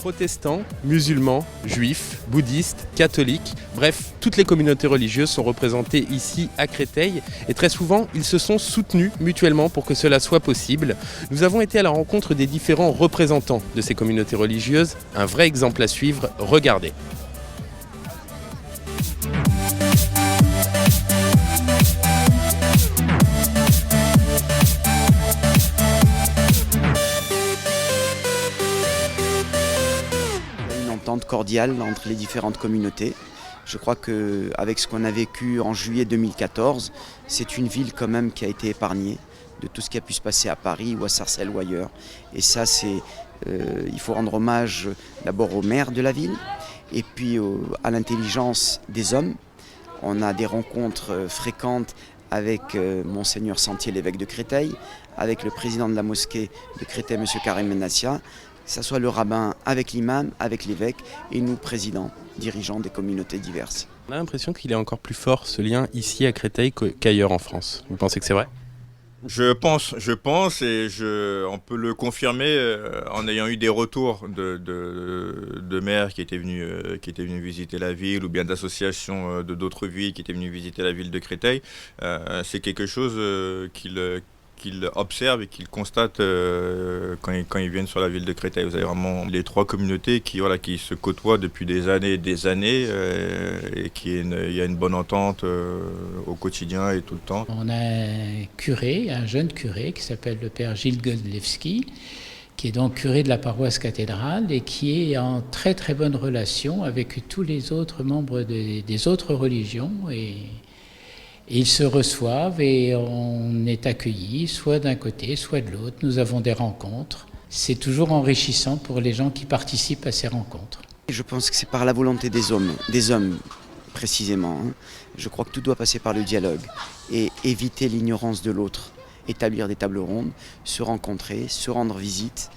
Protestants, musulmans, juifs, bouddhistes, catholiques, bref, toutes les communautés religieuses sont représentées ici à Créteil et très souvent, ils se sont soutenus mutuellement pour que cela soit possible. Nous avons été à la rencontre des différents représentants de ces communautés religieuses. Un vrai exemple à suivre, regardez. Entente cordiale entre les différentes communautés. Je crois qu'avec ce qu'on a vécu en juillet 2014, c'est une ville quand même qui a été épargnée de tout ce qui a pu se passer à Paris ou à Sarcelles ou ailleurs. Et ça, il faut rendre hommage d'abord au maire de la ville et puis à l'intelligence des hommes. On a des rencontres fréquentes avec Monseigneur Sentier, l'évêque de Créteil, avec le président de la mosquée de Créteil, M. Karim Benassia, que ce soit le rabbin avec l'imam, avec l'évêque et nous, présidents, dirigeants des communautés diverses. On a l'impression qu'il est encore plus fort ce lien ici à Créteil qu'ailleurs en France. Vous pensez que c'est vrai ? Je pense et on peut le confirmer en ayant eu des retours de maires qui étaient venus visiter la ville ou bien d'associations de d'autres villes qui étaient venus visiter la ville de Créteil. C'est quelque chose qu'ils observent et qu'ils constatent quand ils viennent sur la ville de Créteil. Vous avez vraiment les trois communautés qui se côtoient depuis des années et il y a une bonne entente au quotidien et tout le temps. On a un jeune curé qui s'appelle le père Gilles Godlewski, qui est donc curé de la paroisse cathédrale et qui est en très très bonne relation avec tous les autres membres des autres religions et ils se reçoivent et on est accueillis, soit d'un côté, soit de l'autre. Nous avons des rencontres. C'est toujours enrichissant pour les gens qui participent à ces rencontres. Je pense que c'est par la volonté des hommes précisément. Je crois que tout doit passer par le dialogue et éviter l'ignorance de l'autre, établir des tables rondes, se rencontrer, se rendre visite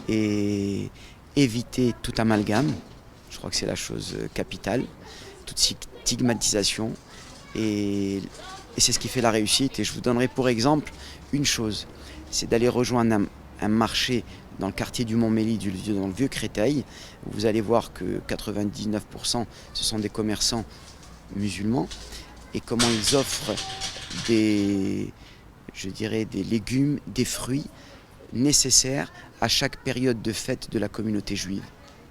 et éviter tout amalgame. Je crois que c'est la chose capitale, toute stigmatisation. Et c'est ce qui fait la réussite. Et je vous donnerai pour exemple une chose, c'est d'aller rejoindre un marché dans le quartier du Montmély, dans le vieux Créteil, où vous allez voir que 99% ce sont des commerçants musulmans, et comment ils offrent des légumes, des fruits nécessaires à chaque période de fête de la communauté juive.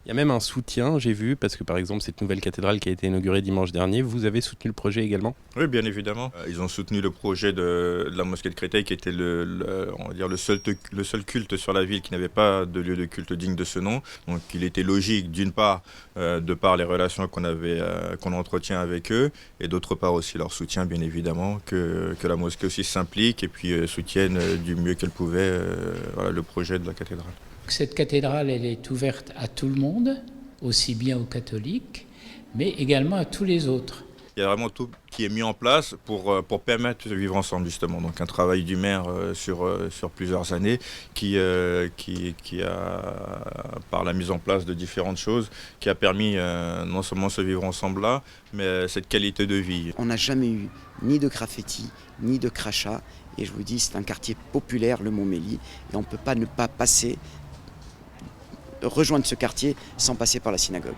Il y a même un soutien, j'ai vu, parce que par exemple cette nouvelle cathédrale qui a été inaugurée dimanche dernier, vous avez soutenu le projet également ? Oui, bien évidemment. Ils ont soutenu le projet de la mosquée de Créteil qui était le seul culte sur la ville qui n'avait pas de lieu de culte digne de ce nom. Donc il était logique d'une part, de par les relations qu'on entretient avec eux, et d'autre part aussi leur soutien bien évidemment, que la mosquée aussi s'implique et puis soutienne du mieux qu'elle pouvait le projet de la cathédrale. Cette cathédrale, elle est ouverte à tout le monde, aussi bien aux catholiques, mais également à tous les autres. Il y a vraiment tout qui est mis en place pour permettre de vivre ensemble justement. Donc un travail du maire sur plusieurs années qui a, par la mise en place de différentes choses, qui a permis non seulement ce vivre ensemble là, mais cette qualité de vie. On n'a jamais eu ni de graffiti, ni de crachat. Et je vous dis, c'est un quartier populaire, le Montmély, et on ne peut pas ne pas rejoindre ce quartier sans passer par la synagogue.